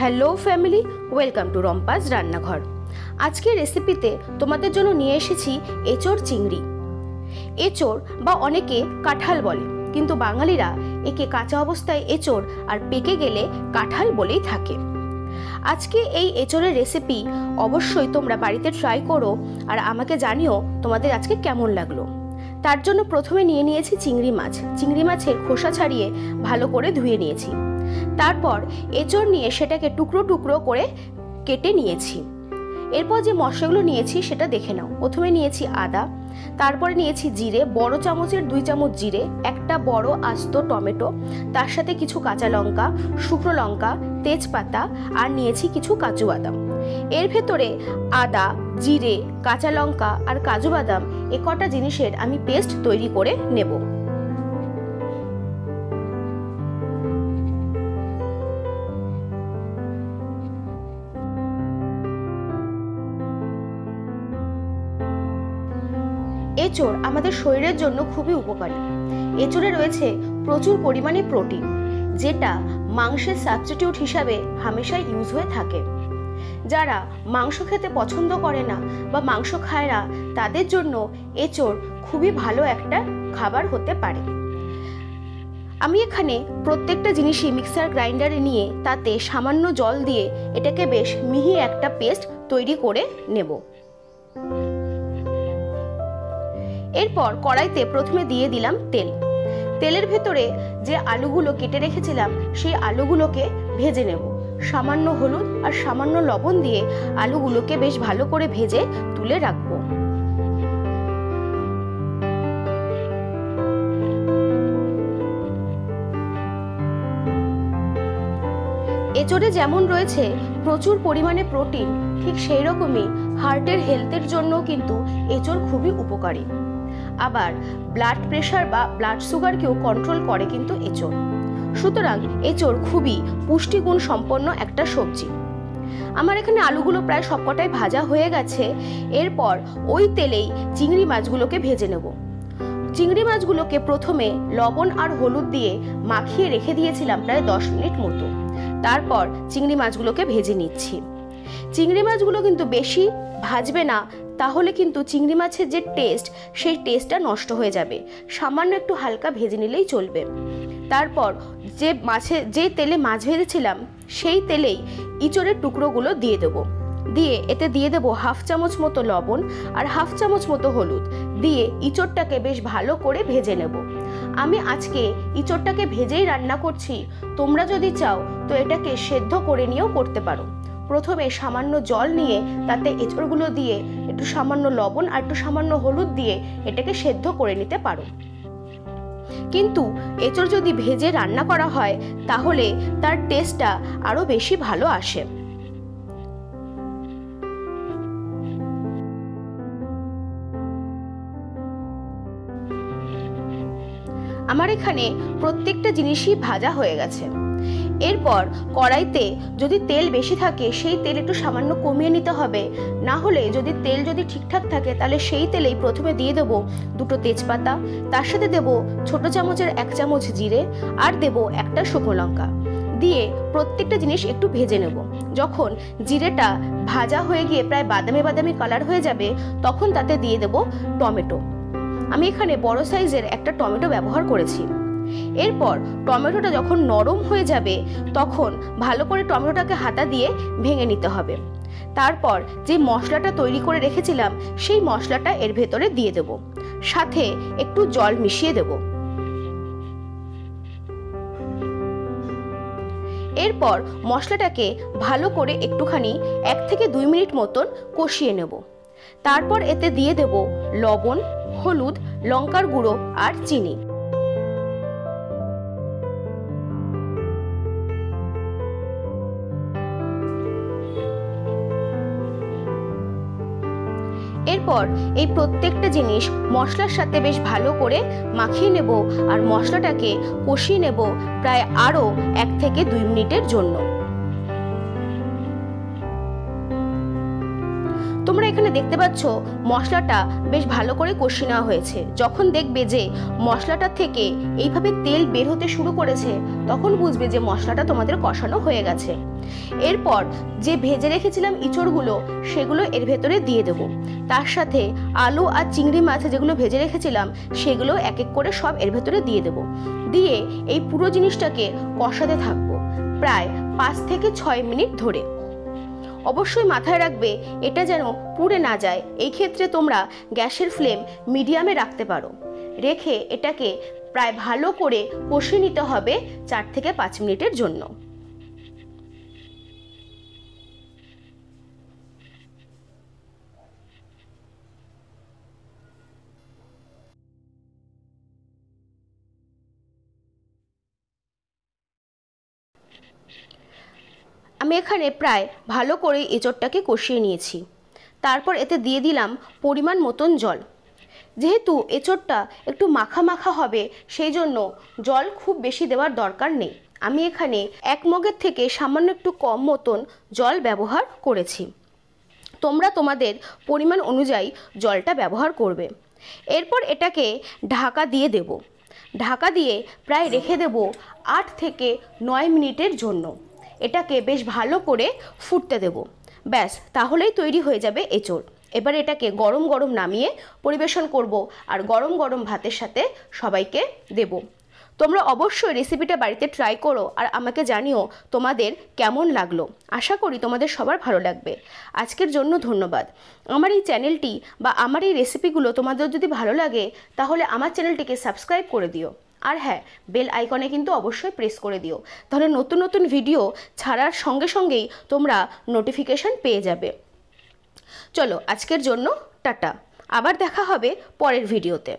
Hello family, welcome to রম্পাস রান্নাঘর। আজকের রেসিপিতে তোমাদের জন্য নিয়ে এসেছি এঁচোড় চিংড়ি। এঁচোড় বা অনেকে কাঁঠাল বলে, কিন্তু বাঙালিরা একে কাঁচা অবস্থায় এঁচোড় আর পেকে গেলে কাঁঠাল বলেই থাকে। আজকে এই এঁচোড়ের রেসিপি অবশ্যই তোমরা বাড়িতে ট্রাই করো আর আমাকে জানিও তোমাদের আজকে কেমন লাগলো। তার জন্য প্রথমে নিয়ে নিয়েছি চিংড়ি মাছ। চিংড়ি মাছের খোসা ছাড়িয়ে ভালো করে ধুয়ে নিয়েছি। তারপর এঁচোড় নিয়ে সেটাকে টুকরো টুকরো করে কেটে নিয়েছি। এরপর যে মশলাগুলো নিয়েছি সেটা দেখে নাও। প্রথমে নিয়েছি আদা, তারপরে নিয়েছি জিরে, বড় চামচের 2 চামচ জিরে, একটা বড় আস্ত টমেটো, তার সাথে কিছু কাঁচা লঙ্কা, শুকনো লঙ্কা, তেজপাতা আর নিয়েছি কিছু কাজু বাদাম। এর ভেতরে আদা, জিরে, কাঁচা লঙ্কা আর কাজু বাদাম এ কটা জিনিসের আমি পেস্ট তৈরি করে নেব। এঁচোড় আমাদের শরীরের জন্য খুবই উপকারী। এঁচোড়ে রয়েছে প্রচুর পরিমাণে প্রোটিন, যেটা মাংসের সাবস্টিটিউট হিসাবে হামেশাই ইউজ হয়ে থাকে। যারা মাংস খেতে পছন্দ করে না বা মাংস খায় না, তাদের জন্য এঁচোড় খুবই ভালো একটা খাবার হতে পারে। আমি এখানে প্রত্যেকটা জিনিসই মিক্সার গ্রাইন্ডারে নিয়ে তাতে সামান্য জল দিয়ে এটাকে বেশ মিহি একটা পেস্ট তৈরি করে নেব। এরপর কড়াইতে প্রথমে দিয়ে দিলাম তেল। তেলের ভেতরে যে আলুগুলো কেটে রেখেছিলাম সেই আলুগুলোকে ভেজে নেব। সামান্য হলুদ আর সামান্য লবণ দিয়ে আলুগুলোকে বেশ ভালো করে ভেজে তুলে রাখবো। এঁচোড়ে যেমন রয়েছে প্রচুর পরিমাণে প্রোটিন, ঠিক সেই রকমই হার্টের হেলথের জন্য কিন্তু এঁচোড় খুবই উপকারী। আবার ব্লাড প্রেশার বা ব্লাড সুগারকেও কন্ট্রোল করে কিন্তু এঁচোড়। সুতরাং এঁচোড় খুবই পুষ্টিগুণ সম্পন্ন একটা সবজি। আমার এখানে আলুগুলো প্রায় সবকটাই ভাজা হয়ে গেছে। এরপর ওই তেলেই চিংড়ি মাছগুলোকে ভেজে নেব। চিংড়ি মাছগুলোকে প্রথমে লবণ আর হলুদ দিয়ে মাখিয়ে রেখে দিয়েছিলাম প্রায় 10 মিনিট মতো। তারপর চিংড়ি মাছগুলোকে ভেজে নিচ্ছি। চিংড়ি মাছগুলো কিন্তু বেশি ভাজবে না, তাহলে কিন্তু চিংড়ি মাছের যে টেস্ট সেই টেস্টটা নষ্ট হয়ে যাবে। সামান্য একটু হালকা ভেজে নিলেই চলবে। তারপর যে তেলে মাছ ভেজেছিলাম সেই তেলেই ইঁচড়ের টুকরোগুলো দিয়ে দেবো। দিয়ে এতে দিয়ে দেবো 1/2 চামচ মতো লবণ আর 1/2 চামচ মতো হলুদ দিয়ে ইঁচড়টাকে বেশ ভালো করে ভেজে নেব। আমি আজকে ইঁচড়টাকে ভেজেই রান্না করছি। তোমরা যদি চাও তো এটাকে সেদ্ধ করে নিয়েও করতে পারো। প্রথমে সামান্য জল নিয়ে তাতে এঁচড়গুলো দিয়ে একটু সামান্য লবণ আর একটু সামান্য হলুদ দিয়ে এটাকে সেদ্ধ করে নিতে পারো। কিন্তু এঁচড় যদি ভেজে রান্না করা হয় তাহলে তার টেস্টটা আরো বেশি ভালো আসে। আমার এখানে প্রত্যেকটা জিনিসই ভাজা হয়ে গেছে। এরপর কড়াইতে যদি তেল বেশি থাকে সেই তেল একটু সামান্য কমিয়ে নিতে হবে। না হলে তেল যদি ঠিকঠাক থাকে তাহলে সেই তেলেই প্রথমে দিয়ে দেবো 2টো তেজপাতা, তার সাথে দেবো ছোট চামচের 1 চামচ জিরে আর দেবো একটা শুকনো লঙ্কা দিয়ে প্রত্যেকটা জিনিস একটু ভেজে নেব। যখন জিরেটা ভাজা হয়ে গিয়ে প্রায় বাদামি বাদামি কালার হয়ে যাবে তখন তাতে দিয়ে দেবো টমেটো। আমি এখানে বড় সাইজের একটা টমেটো ব্যবহার করেছি। এরপর টমেটোটা যখন নরম হয়ে যাবে তখন ভালো করে টমেটোটাকে হাতা দিয়ে ভেঙে নিতে হবে। তারপর যে মশলাটা তৈরি করে রেখেছিলাম সেই মশলাটা এর ভেতরে দিয়ে দেব, সাথে একটু জল মিশিয়ে দেব। এরপর মশলাটাকে ভালো করে একটুখানি 1 থেকে 2 মিনিট মতন কষিয়ে নেব। তারপর এতে দিয়ে দেব লবণ, হলুদ, লঙ্কার গুঁড়ো আর চিনি। এরপর এই প্রত্যেকটা জিনিস মশলার সাথে বেশ ভালো করে মাখিয়ে নেব আর মশলাটাকে কষিয়ে নেব প্রায় আরো 1 থেকে 2 মিনিটের জন্য। তোমরা এখানে দেখতে পাচ্ছ মশলাটা বেশ ভালো করে কষিয়ে নেওয়া হয়েছে। যখন দেখবে যে মশলাটা থেকে এইভাবে তেল বের হতে শুরু করেছে তখন বুঝবে যে মশলাটা তোমাদের কষানো হয়ে গেছে। এরপর যে ভেজে রেখেছিলাম ইঁচড়গুলো সেগুলো এর ভেতরে দিয়ে দেবো। তার সাথে আলু আর চিংড়ি মাছ যেগুলো ভেজে রেখেছিলাম সেগুলো এক এক করে সব এর ভেতরে দিয়ে দেবো। দিয়ে এই পুরো জিনিসটাকে কষাতে থাকবো প্রায় 5 থেকে 6 মিনিট ধরে। অবশ্যই মাথায় রাখবে এটা যেন পুড়ে না যায়। এই ক্ষেত্রে তোমরা গ্যাসের ফ্লেম মিডিয়ামে রাখতে পারো। রেখে এটাকে প্রায় ভালো করে কষিয়ে নিতে হবে 4 থেকে 5 মিনিটের জন্য। আমি এখানে প্রায় ভালো করে এঁচড়টাকে কষিয়ে নিয়েছি। তারপর এতে দিয়ে দিলাম পরিমাণ মতন জল। যেহেতু এঁচড়টা একটু মাখা মাখা হবে সেই জন্য জল খুব বেশি দেওয়ার দরকার নেই। আমি এখানে 1 মগের থেকে সামান্য একটু কম মতন জল ব্যবহার করেছি। তোমরা তোমাদের পরিমাণ অনুযায়ী জলটা ব্যবহার করবে। এরপর এটাকে ঢাকা দিয়ে দেব। ঢাকা দিয়ে প্রায় রেখে দেব 8 থেকে 9 মিনিটের জন্য। এটাকে বেশ ভালো করে ফুটতে দেব। ব্যাস, তাহলেই তৈরি হয়ে যাবে এঁচড়। এবার এটাকে গরম গরম নামিয়ে পরিবেশন করব আর গরম গরম ভাতের সাথে সবাইকে দেব। তোমরা অবশ্যই রেসিপিটা বাড়িতে ট্রাই করো আর আমাকে জানিও তোমাদের কেমন লাগলো। আশা করি তোমাদের সবার ভালো লাগবে। আজকের জন্য ধন্যবাদ। আমার এই চ্যানেলটি বা আমার এই রেসিপিগুলো তোমাদের যদি ভালো লাগে তাহলে আমার চ্যানেলটিকে সাবস্ক্রাইব করে দিও। আর হ্যাঁ, বেল আইকনে কিন্তু অবশ্যই প্রেস করে দিও, তাহলে নতুন নতুন ভিডিও ছাড়ার সঙ্গে সঙ্গেই তোমরা নোটিফিকেশন পেয়ে যাবে। চলো আজকের জন্য টাটা, আবার দেখা হবে পরের ভিডিওতে।